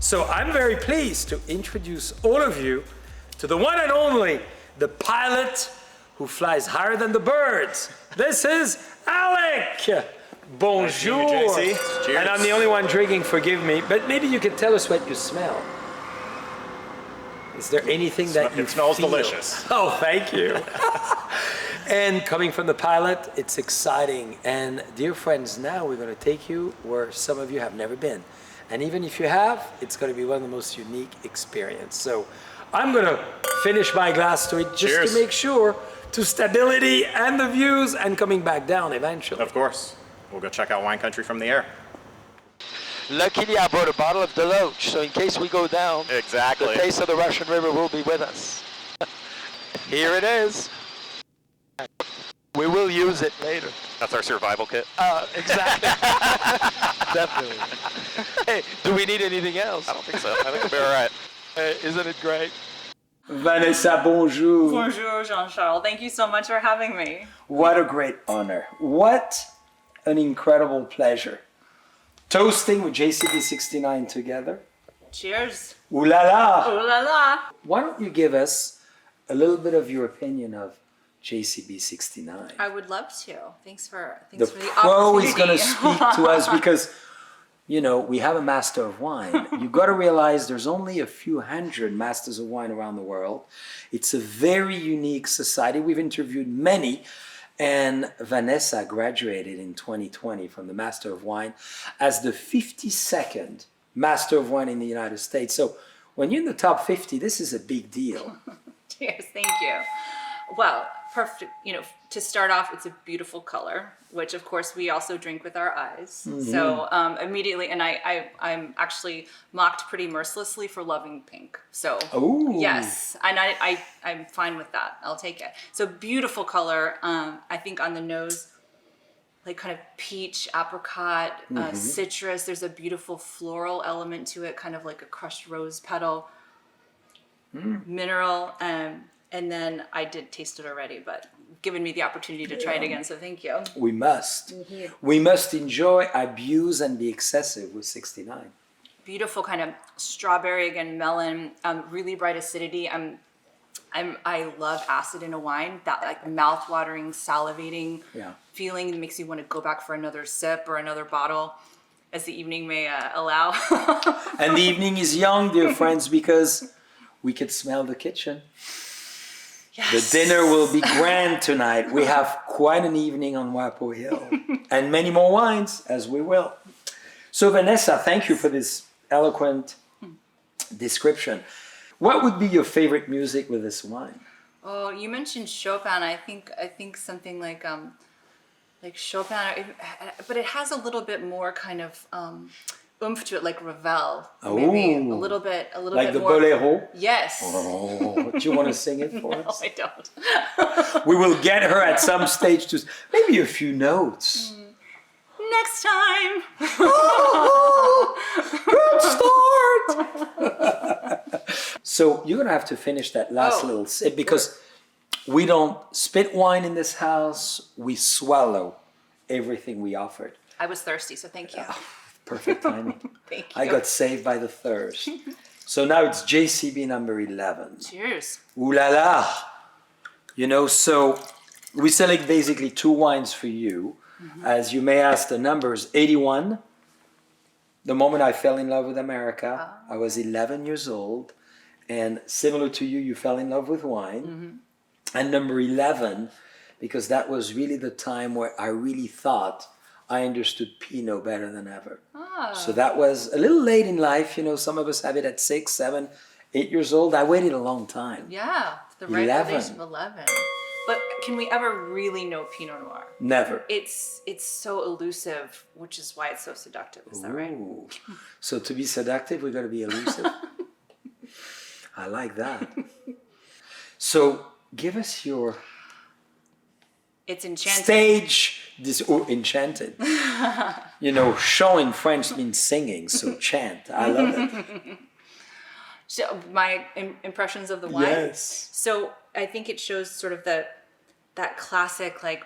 So I'm very pleased to introduce all of you to the one and only, the pilot who flies higher than the birds. This is Alec. Bonjour. Nice to meet you, JC. Cheers. And I'm the only one drinking, forgive me, but maybe you can tell us what you smell. Is there anything that you It smells feel? delicious. Oh, thank you. And coming from the pilot, it's exciting. And dear friends, now we're going to take you where some of you have never been. And even if you have, it's going to be one of the most unique experiences. So I'm going to finish my glass to it just Cheers. to make sure to stability and the views and coming back down eventually. Of course. We'll go check out wine country from the air. Luckily, I brought a bottle of Deloach, so in case we go down, Exactly. the taste of the Russian River will be with us. Here it is. We will use it later. That's our survival kit. Exactly. Definitely. Hey, do we need anything else? I don't think so. I think we'll be all right. Isn't it great? Vanessa, bonjour. Bonjour, Jean-Charles. Thank you so much for having me. What a great honor. What an incredible pleasure. Toasting with JCB 69 together. Cheers. Ooh la la. Ooh la la. Why don't you give us a little bit of your opinion of JCB 69? I would love to. Thanks for the The pro opportunity. is going to speak to us because, you know, we have a master of wine. You've got to realize there's only a few hundred masters of wine around the world. It's a very unique society. We've interviewed many. And Vanessa graduated in 2020 from the Master of Wine as the 52nd Master of Wine in the United States. So when you're in the top 50, this is a big deal. Cheers. Thank you. Well, perfect. You know, to start off, it's a beautiful color, which of course we also drink with our eyes. Mm-hmm. So immediately, and I'm actually mocked pretty mercilessly for loving pink. So Ooh. yes, and I'm fine with that. I'll take it. So beautiful color. I think on the nose, like kind of peach, apricot, citrus. There's a beautiful floral element to it, kind of like a crushed rose petal, mineral. And then I did taste it already, but given me the opportunity to try it again, so thank you. We must. Mm-hmm. We must enjoy, abuse, and be excessive with 69. Beautiful kind of strawberry, again, melon, really bright acidity. I love acid in a wine, that like mouth-watering, salivating feeling that makes you want to go back for another sip or another bottle as the evening may allow. And the evening is young, dear friends, because we could smell the kitchen. Yes. The dinner will be grand tonight. We have quite an evening on Wapo Hill and many more wines, as we will. So Vanessa, thank you for this eloquent description. What would be your favorite music with this wine? Oh, you mentioned Chopin. I think something like Chopin, but it has a little bit more kind of oomph to it, like Ravel. Maybe a little bit Like the more. bolero? Yes. Oh, do you want to sing it for us? No, I don't. We will get her at some stage to maybe a few notes. Next time. Good start. So you're gonna have to finish that last little sip because we don't spit wine in this house. We swallow everything we offered. I was thirsty, so thank you. Perfect timing. Thank you. I got saved by the thirst. So now it's JCB number 11. Cheers. Ooh la la. You know, so we select basically two wines for you. As you may ask, the numbers 81. The moment I fell in love with America, I was 11 years old. And similar to you, you fell in love with wine. And number 11, because that was really the time where I really thought I understood Pinot better than ever. So that was a little late in life. You know, some of us have it at 6, 7, 8 years old. I waited a long time. Yeah, the right 11. age of 11. But can we ever really know Pinot Noir? Never. It's so elusive, which is why it's so seductive. Is that right? Ooh. So to be seductive, we got to be elusive. I like that. So give us your It's enchanting. stage. Enchanted. You know, show in French means singing, so chant. I love it. So my impressions of the wine. Yes. So I think it shows sort of that classic, like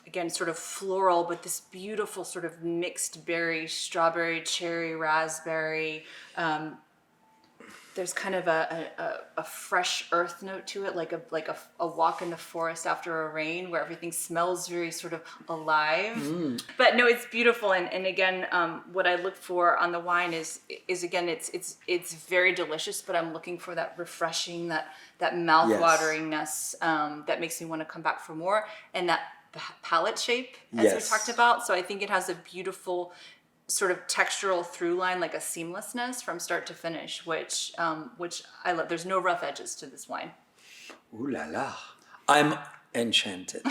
again, sort of floral, but this beautiful sort of mixed berry, strawberry, cherry, raspberry. There's kind of a fresh earth note to it, like a walk in the forest after a rain, where everything smells very sort of alive. But no, it's beautiful, and again, what I look for on the wine is again, it's very delicious, but I'm looking for that refreshing, that mouth-wateringness that makes me want to come back for more, and that palate shape, as we talked about. So I think it has a beautiful sort of textural through line, like a seamlessness from start to finish, which I love. There's no rough edges to this wine. Ooh la la. I'm enchanted.